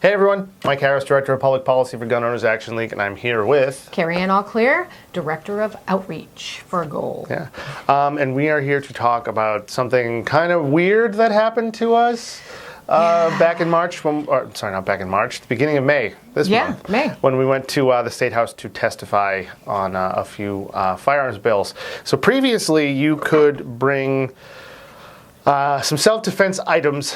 Hey everyone, Mike Harris, Director of Public Policy for Gun Owners Action League, and I'm here with Kerrie Ann, all clear, Director of Outreach for Goal. Yeah, and we are here to talk about something kind of weird that happened to us back in March. Not back in March, the beginning of May. This month, May, when we went to the State House to testify on a few firearms bills. So previously, you could bring some self-defense items,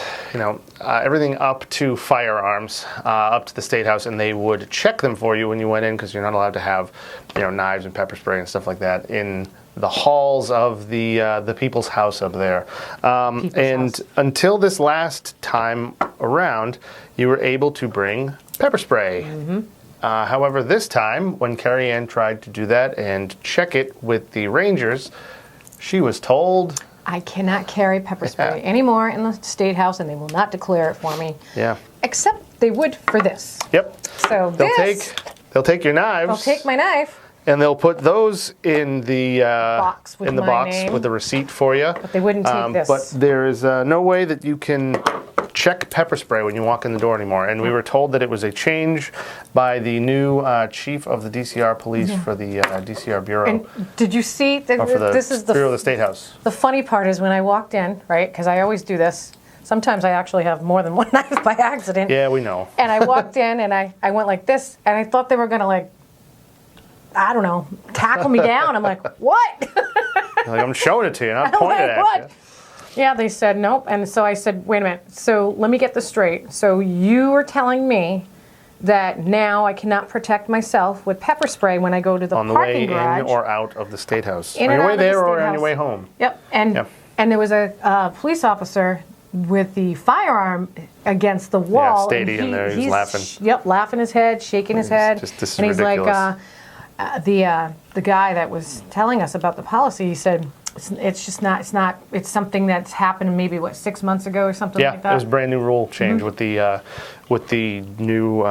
everything up to firearms, up to the State House, and they would check them for you when you went in, because you're not allowed to have, knives and pepper spray and stuff like that in the halls of the People's House up there. Until this last time around, you were able to bring pepper spray. Mm-hmm. However, this time, when Kerrie Ann tried to do that and check it with the Rangers, she was told, I cannot carry pepper spray anymore in the State House, and they will not declare it for me. Yeah. Except they would for this. Yep. So they'll take your knives. They'll take my knife. And they'll put those in the box with with the receipt for you. But they wouldn't take this. But there is no way that you can check pepper spray when you walk in the door anymore. And we were told that it was a change by the new chief of the DCR police for the DCR Bureau. And did you see? This is the Bureau of the State House. The funny part is when I walked in, right, because I always do this. Sometimes I actually have more than one knife by accident. Yeah, we know. And I walked in and I went like this, and I thought they were going to tackle me down. I'm like, what? I'm showing it to you, not pointing at you. Yeah, they said nope. And so I said, wait a minute. So let me get this straight. So you are telling me that now I cannot protect myself with pepper spray when I go to the parking garage. On the way in or out of the State House. On your way there or on your way home. Yep. And there was a police officer with the firearm against the wall. Yeah, steady in there. He's laughing. Yep, laughing his head, shaking his head. This is and he's ridiculous. Like, the guy that was telling us about the policy, he said, it's something that's happened maybe 6 months ago or something like that. Yeah, it was a brand new rule change with the new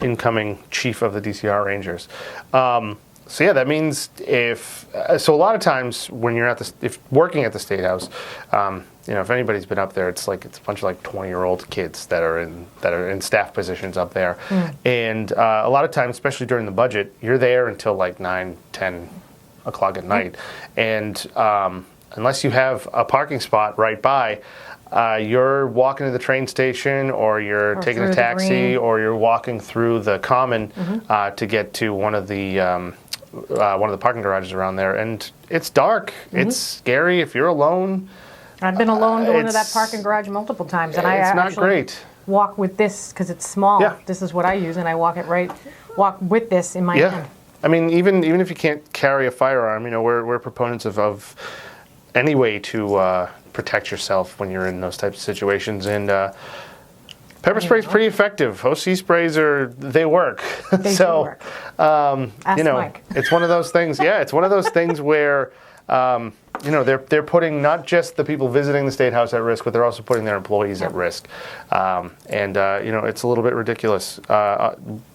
incoming chief of the DCR Rangers. So yeah, that means if a lot of times when you're if working at the State House, if anybody's been up there, it's a bunch of 20-year-old kids that are in staff positions up there, and a lot of times, especially during the budget, you're there until 9, 10 o'clock at night, and unless you have a parking spot right by, you're walking to the train station, or you're taking a taxi, or you're walking through the common to get to one of the parking garages around there, and it's dark. It's scary if you're alone. I've been alone going to that parking garage multiple times, and I actually walk with this because it's small. Yeah. This is what I use, and I walk with this in my hand. I mean, even if you can't carry a firearm, we're proponents of any way to protect yourself when you're in those types of situations, and pepper spray is pretty effective. OC sprays they work. They do work. Ask Mike. It's one of those things. Yeah, it's one of those things where they're putting not just the people visiting the State House at risk, but they're also putting their employees at risk. It's a little bit ridiculous.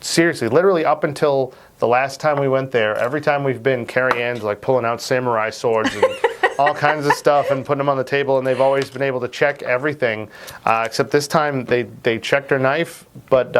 Seriously, literally up until the last time we went there, every time we've been, Kerrie Ann's pulling out samurai swords and all kinds of stuff and putting them on the table, and they've always been able to check everything, except this time they checked her knife, but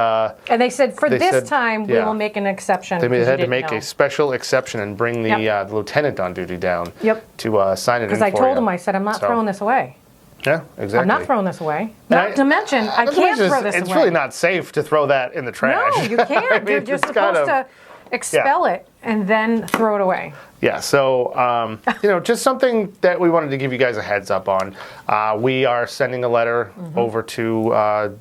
and they said this time we will make an exception. They had to make a special exception and bring the lieutenant on duty down to sign it in for you. Because I told him, I said, I'm not throwing this away. Yeah, exactly. I'm not throwing this away. Not to mention, I can't throw this away. It's really not safe to throw that in the trash. No, you can't. You're supposed to expel it and then throw it away. Yeah, so, just something that we wanted to give you guys a heads up on. We are sending a letter over to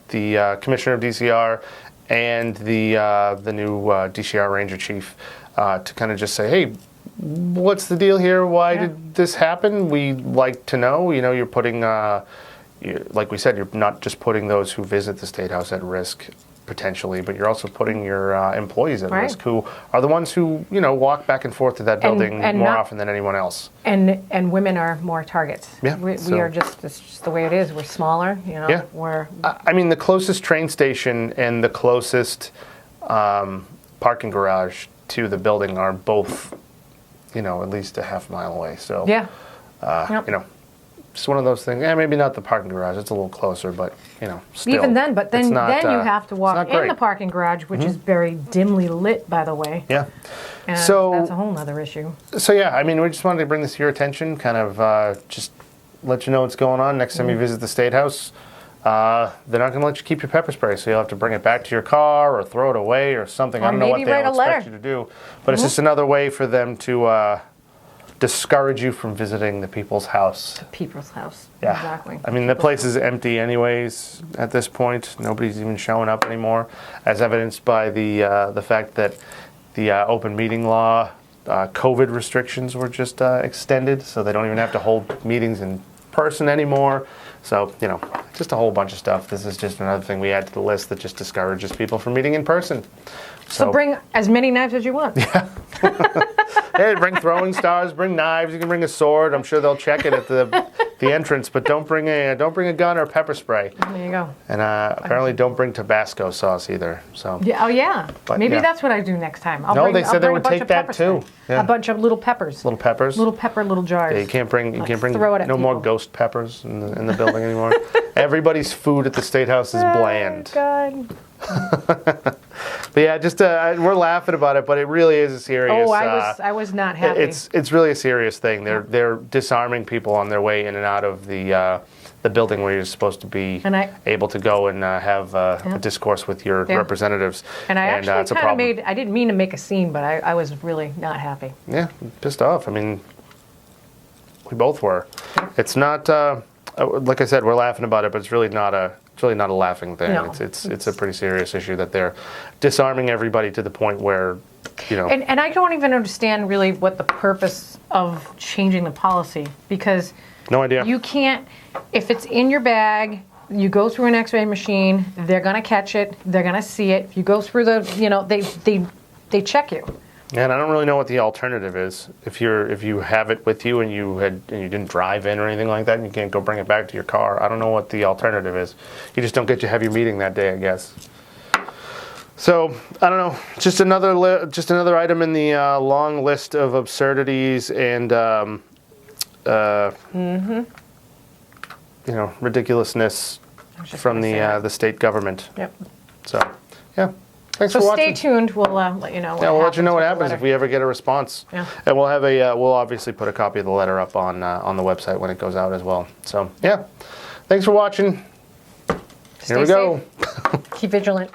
the Commissioner of DCR and the new DCR Ranger Chief to kind of just say, hey, what's the deal here? Why did this happen? We'd like to know. You're putting, like we said, you're not just putting those who visit the State House at risk, potentially, but you're also putting your employees at risk, who are the ones who walk back and forth to that building more often than anyone else. And women are more targets. Yeah, we are just, it's just the way it is. We're smaller, Yeah. We're. I mean, the closest train station and the closest parking garage to the building are both, at least a half mile away. So Yeah. just one of those things. Yeah, maybe not the parking garage. It's a little closer, but still. Even then, but then it's not, then you have to walk not in great. the parking garage, which is very dimly lit, by the way. Yeah. And So that's a whole nother issue. So yeah, I mean, we just wanted to bring this to your attention, kind of just let you know what's going on. Next time you visit the State House, they're not going to let you keep your pepper spray, so you'll have to bring it back to your car or throw it away or something. I don't know what maybe they'll write a expect letter. you to do, but it's just another way for them to discourage you from visiting the people's house. People's house. Yeah. Exactly. I mean, the place is empty anyways at this point. Nobody's even showing up anymore, as evidenced by the fact that the open meeting law COVID restrictions were just extended, so they don't even have to hold meetings in person anymore. So, just a whole bunch of stuff. This is just another thing we add to the list that just discourages people from meeting in person. So bring as many knives as you want. Yeah. Hey, bring throwing stars, bring knives. You can bring a sword. I'm sure they'll check it at the entrance, but don't bring a gun or pepper spray. There you go. And apparently, don't bring Tabasco sauce either. So Yeah. Oh yeah. But, Maybe yeah. that's what I do next time. They said they would take that too. Yeah. A bunch of little peppers. Little peppers. Little pepper, little jars. Yeah, you can't bring throw it at no more people. ghost peppers in the building anymore. Everybody's food at the State House is bland. God. But yeah, just we're laughing about it, but it really is a serious. Oh, I was not happy. It's really a serious thing. They're disarming people on their way in and out of the building where you're supposed to be able to go and have a discourse with your representatives. And I actually it's a kind of problem. I didn't mean to make a scene, but I was really not happy. Yeah, pissed off. I mean, we both were. It's not like I said, we're laughing about it, but it's really not a laughing thing. No, it's a pretty serious issue that they're disarming everybody to the point where, And I don't even understand really what the purpose of changing the policy, because no idea. you can't, if it's in your bag, you go through an X-ray machine, they're going to catch it, they're going to see it. If you go through they check you. And I don't really know what the alternative is. If you have it with you and you didn't drive in or anything like that, and you can't go bring it back to your car, I don't know what the alternative is. You just don't get to have your meeting that day, I guess. So I don't know. Just another item in the long list of absurdities and ridiculousness from the state government. Yep. So yeah. Thanks So for watching. stay tuned. We'll let you know. We'll let you know what happens if we ever get a response. Yeah. And we'll have we'll obviously put a copy of the letter up on the website when it goes out as well. So yeah, thanks for watching. Here we go. Keep vigilant.